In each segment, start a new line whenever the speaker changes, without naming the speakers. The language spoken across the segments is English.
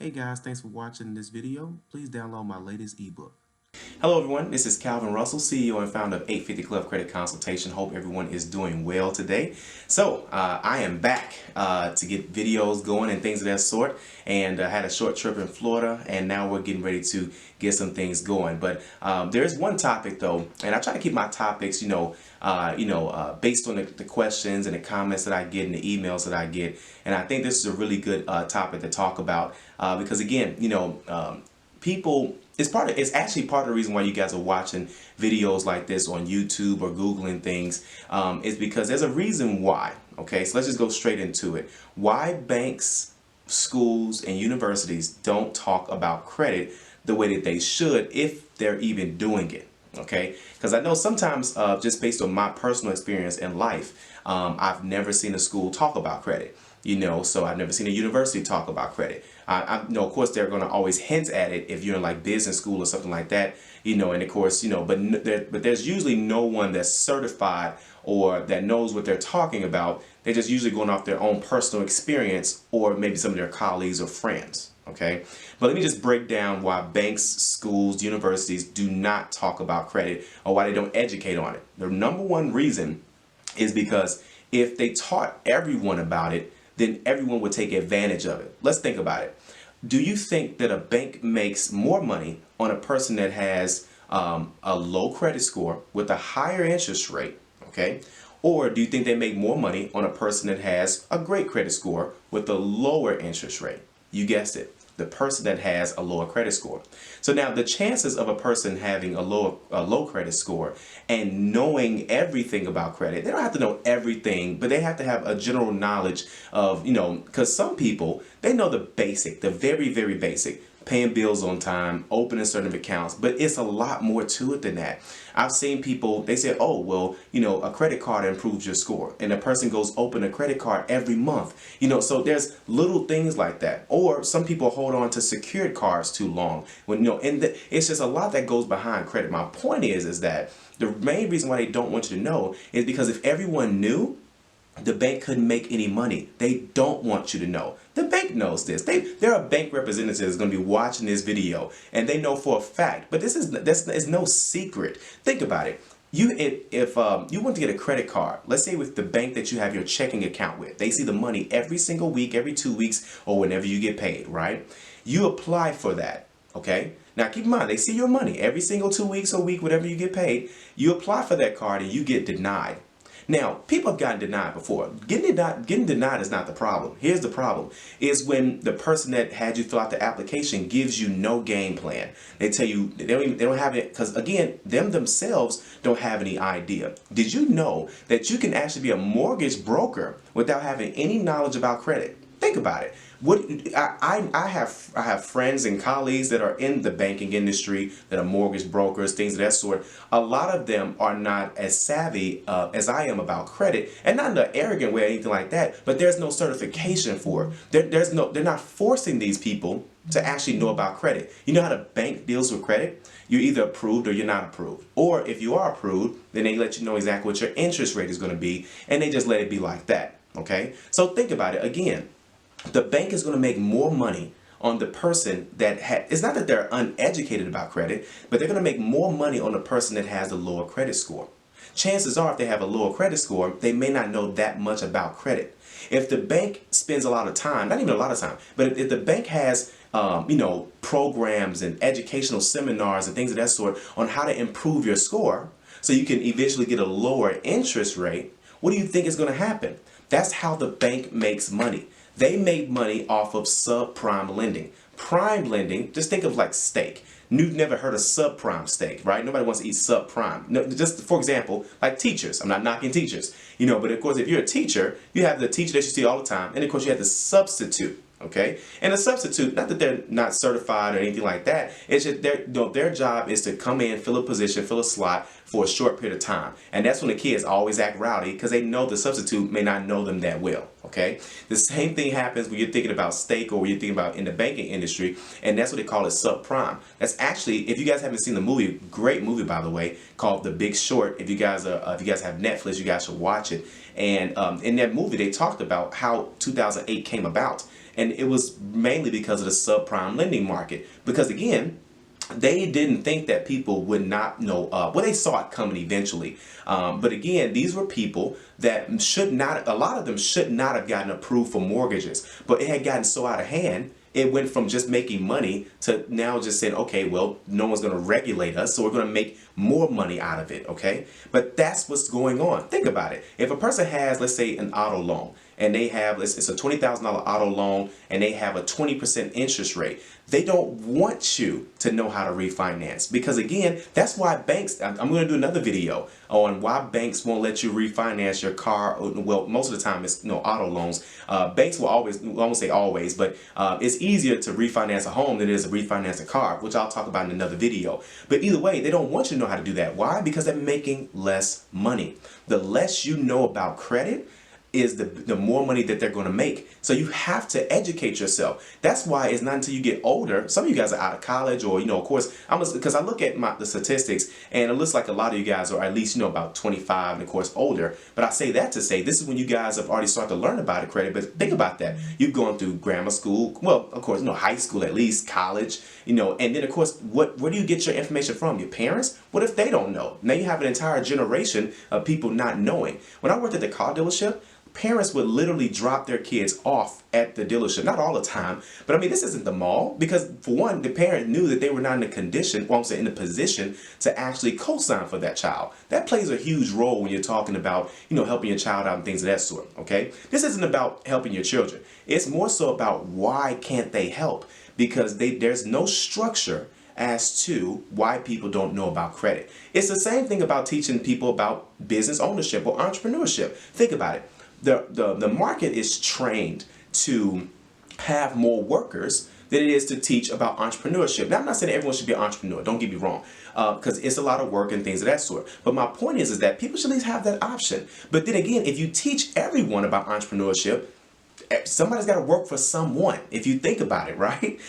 Hey guys, thanks for watching this video. Please download my latest ebook.
Hello everyone, this is Calvin Russell, CEO and founder of 850 Club Credit Consultation. Hope everyone is doing well today. So I am back to get videos going and things of that sort, and I had a short trip in Florida, and now we're getting ready to get some things going. But there's one topic though, and I try to keep my topics, based on the questions and the comments that I get and the emails that I get. And I think this is a really good topic to talk about because again, people, it's actually part of the reason why you guys are watching videos like this on YouTube or Googling things, is because there's a reason why. Okay, so let's just go straight into it. Why banks, schools, and universities don't talk about credit the way that they should, if they're even doing it. Okay, because I know sometimes just based on my personal experience in life, I've never seen a school talk about credit. So I've never seen a university talk about credit. I know, of course, they're going to always hint at it if you're in like business school or something like that, and of course, but there's usually no one that's certified or that knows what they're talking about. They're just usually going off their own personal experience or maybe some of their colleagues or friends. Okay, but let me just break down why banks, schools, universities do not talk about credit, or why they don't educate on it. The number one reason is because if they taught everyone about it, then everyone would take advantage of it. Let's think about it. Do you think that a bank makes more money on a person that has a low credit score with a higher interest rate, okay? Or do you think they make more money on a person that has a great credit score with a lower interest rate? You guessed it, the person that has a lower credit score. So now the chances of a person having a low credit score and knowing everything about credit, they don't have to know everything, but they have to have a general knowledge of, because some people, they know the basic, the very, very basic. Paying bills on time, opening certain accounts, but it's a lot more to it than that. I've seen people, they say, oh, well, a credit card improves your score, and a person goes open a credit card every month. So there's little things like that. Or some people hold on to secured cards too long. It's just a lot that goes behind credit. My point is that the main reason why they don't want you to know is because if everyone knew, the bank couldn't make any money. They don't want you to know. The bank knows this. There are bank representatives going to be watching this video, and they know for a fact. But this is no secret. Think about it. If you want to get a credit card, let's say with the bank that you have your checking account with, they see the money every single week, every 2 weeks, or whenever you get paid, right? You apply for that. Okay. Now keep in mind, they see your money every single 2 weeks or week, whatever you get paid. You apply for that card and you get denied. Now, people have gotten denied before. Getting denied is not the problem. Here's the problem, is when the person that had you fill out the application gives you no game plan. They tell you they don't have it, because again, them themselves don't have any idea. Did you know that you can actually be a mortgage broker without having any knowledge about credit? Think about it. I have friends and colleagues that are in the banking industry, that are mortgage brokers, things of that sort. A lot of them are not as savvy as I am about credit, and not in an arrogant way or anything like that, but there's no certification for it. They're not forcing these people to actually know about credit. You know how the bank deals with credit? You're either approved or you're not approved. Or if you are approved, then they let you know exactly what your interest rate is going to be, and they just let it be like that. Okay? So think about it again. The bank is going to make more money on the person that it's not that they're uneducated about credit, but they're going to make more money on the person that has a lower credit score. Chances are, if they have a lower credit score, they may not know that much about credit. If the bank spends a lot of time, not even a lot of time, but if the bank has programs and educational seminars and things of that sort on how to improve your score so you can eventually get a lower interest rate, what do you think is going to happen? That's how the bank makes money. They make money off of subprime lending. Prime lending, just think of like steak. You've never heard of subprime steak, right? Nobody wants to eat subprime. No, just for example, like teachers. I'm not knocking teachers, but of course, if you're a teacher, you have the teacher that you see all the time, and of course, you have the substitute. Okay, and a substitute, not that they're not certified or anything like that. It's just their job is to come in, fill a position, fill a slot for a short period of time, and that's when the kids always act rowdy because they know the substitute may not know them that well. Okay, the same thing happens when you're thinking about stake or when you're thinking about in the banking industry, and that's what they call it, subprime. That's actually, if you guys haven't seen the movie, great movie by the way, called The Big Short. If you guys have Netflix, you guys should watch it. And in that movie, they talked about how 2008 came about, and it was mainly because of the subprime lending market. Because again, they didn't think that people would not know, well, they saw it coming eventually. But again, these were people that should not, a lot of them should not have gotten approved for mortgages, but it had gotten so out of hand. It went from just making money to now just saying, okay, well, no one's going to regulate us, so we're going to make more money out of it, okay? But that's what's going on. Think about it. If a person has, let's say, an auto loan, and they have, it's a $20,000 auto loan, and they have a 20% interest rate, they don't want you to know how to refinance. Because again, that's why banks, I'm going to do another video on why banks won't let you refinance your car. Well, most of the time it's auto loans. Banks will always, I won't say always, but it's easier to refinance a home than it is to refinance a car, which I'll talk about in another video. But either way, they don't want you to know how to do that. Why? Because they're making less money. The less you know about credit, is the more money that they're going to make. So you have to educate yourself. That's why it's not until you get older. Some of you guys are out of college, or of course, because I look at the statistics, and it looks like a lot of you guys are at least about 25 and of course older. But I say that to say this is when you guys have already started to learn about the credit. But think about that. You've gone through grammar school, well, of course, high school at least, college, and then of course, where do you get your information from? Your parents? What if they don't know? Now you have an entire generation of people not knowing. When I worked at the car dealership, parents would literally drop their kids off at the dealership. Not all the time, but I mean, this isn't the mall, because for one, the parent knew that they were not in the condition, well, I'm saying in the position to actually co-sign for that child. That plays a huge role when you're talking about, helping your child out and things of that sort, okay? This isn't about helping your children. It's more so about why can't they help? Because there's no structure as to why people don't know about credit. It's the same thing about teaching people about business ownership or entrepreneurship. Think about it. The market is trained to have more workers than it is to teach about entrepreneurship. Now, I'm not saying everyone should be an entrepreneur, don't get me wrong, because it's a lot of work and things of that sort. But my point is that people should at least have that option. But then again, if you teach everyone about entrepreneurship, somebody's got to work for someone, if you think about it, right?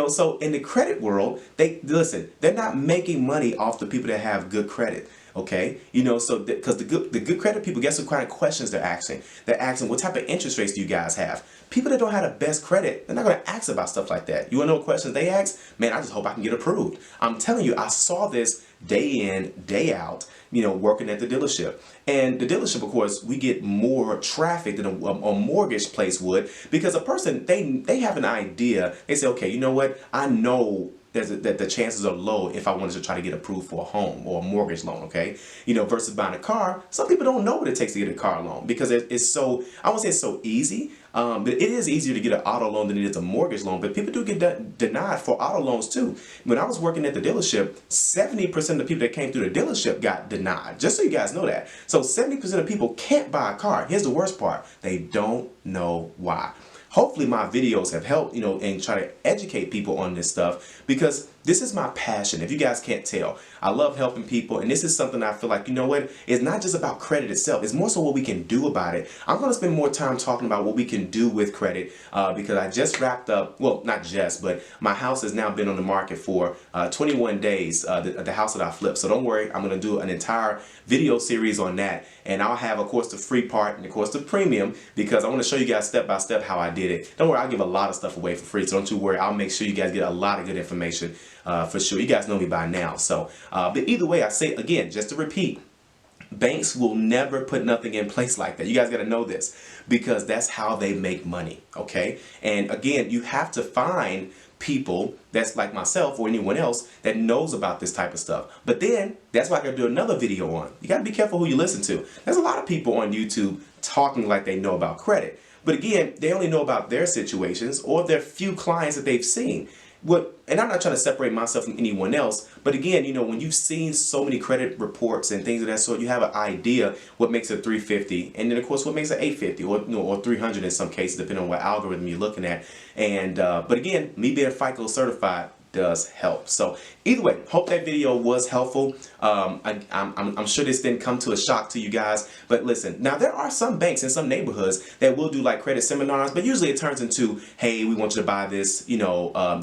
So in the credit world, they're not making money off the people that have good credit. Okay, so because the good credit people, guess what kind of questions they're asking? They're asking, what type of interest rates do you guys have? People that don't have the best credit, they're not going to ask about stuff like that. You want to know what questions they ask? Man, I just hope I can get approved. I'm telling you, I saw this day in, day out, working at the dealership. And the dealership, of course, we get more traffic than a mortgage place would, because a person, they have an idea. They say, okay, you know what? I know that the chances are low if I wanted to try to get approved for a home or a mortgage loan, okay? Versus buying a car. Some people don't know what it takes to get a car loan, because it's so, I won't say it's so easy, but it is easier to get an auto loan than it is a mortgage loan. But people do get denied for auto loans too. When I was working at the dealership, 70% of the people that came through the dealership got denied. Just so you guys know that. So 70% of people can't buy a car. Here's the worst part. They don't know why. Hopefully my videos have helped, and try to educate people on this stuff, because this is my passion. If you guys can't tell, I love helping people, and this is something I feel like, it's not just about credit itself. It's more so what we can do about it. I'm going to spend more time talking about what we can do with credit, because I just wrapped up, well, not just, but my house has now been on the market for 21 days, the house that I flipped. So don't worry, I'm going to do an entire video series on that, and I'll have, of course, the free part and, of course, the premium, because I want to show you guys step by step how I did it. Don't worry, I'll give a lot of stuff away for free, so don't you worry. I'll make sure you guys get a lot of good information for sure. You guys know me by now. So, but either way, I say again, just to repeat, banks will never put nothing in place like that. You guys got to know this, because that's how they make money, okay? And again, you have to find people that's like myself or anyone else that knows about this type of stuff. But then that's why I gotta do another video on. You gotta be careful who you listen to. There's a lot of people on YouTube talking like they know about credit, but again, they only know about their situations or their few clients that they've seen. And I'm not trying to separate myself from anyone else, but again, when you've seen so many credit reports and things of that sort, you have an idea what makes a 350, and then of course what makes an 850 or 300 in some cases, depending on what algorithm you're looking at. And but again, me being FICO certified does help. So either way, hope that video was helpful. I'm sure this didn't come to a shock to you guys, but listen, now there are some banks in some neighborhoods that will do like credit seminars, but usually it turns into, hey, we want you to buy this,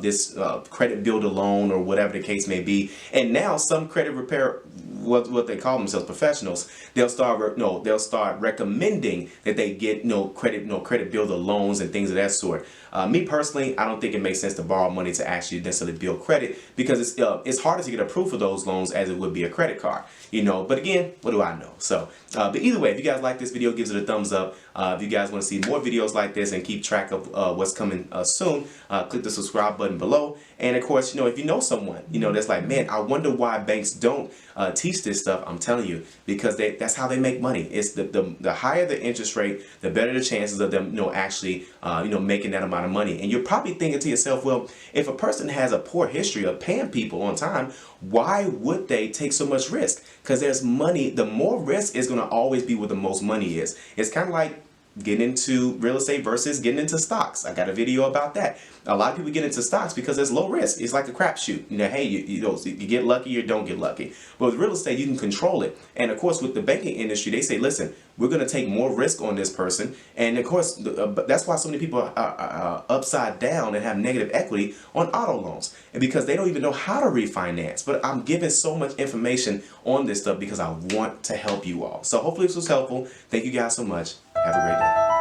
this credit builder loan or whatever the case may be. And now some credit repair, what they call themselves, professionals, they'll start recommending that they get credit builder loans and things of that sort. Me personally, I don't think it makes sense to borrow money to actually necessarily build credit, because it's harder to get approved for those loans as it would be a credit card, but again, what do I know? So but either way, if you guys like this video, give it a thumbs up. If you guys want to see more videos like this and keep track of what's coming soon, click the subscribe button below. And of course, if you know someone that's like, man, I wonder why banks don't teach this stuff, I'm telling you, because that's how they make money. It's the higher the interest rate, the better the chances of them actually making that amount of money. And you're probably thinking to yourself, well, if a person has a poor history of paying people on time, why would they take so much risk? Because there's money. The more risk is going to always be where the most money is. It's kind of like getting into real estate versus getting into stocks. I got a video about that. A lot of people get into stocks because it's low risk. It's like a crapshoot. Hey, you get lucky or don't get lucky. But with real estate, you can control it. And of course, with the banking industry, they say, listen, we're going to take more risk on this person. And of course, that's why so many people are upside down and have negative equity on auto loans. And because they don't even know how to refinance. But I'm giving so much information on this stuff because I want to help you all. So hopefully this was helpful. Thank you guys so much. Have a great day.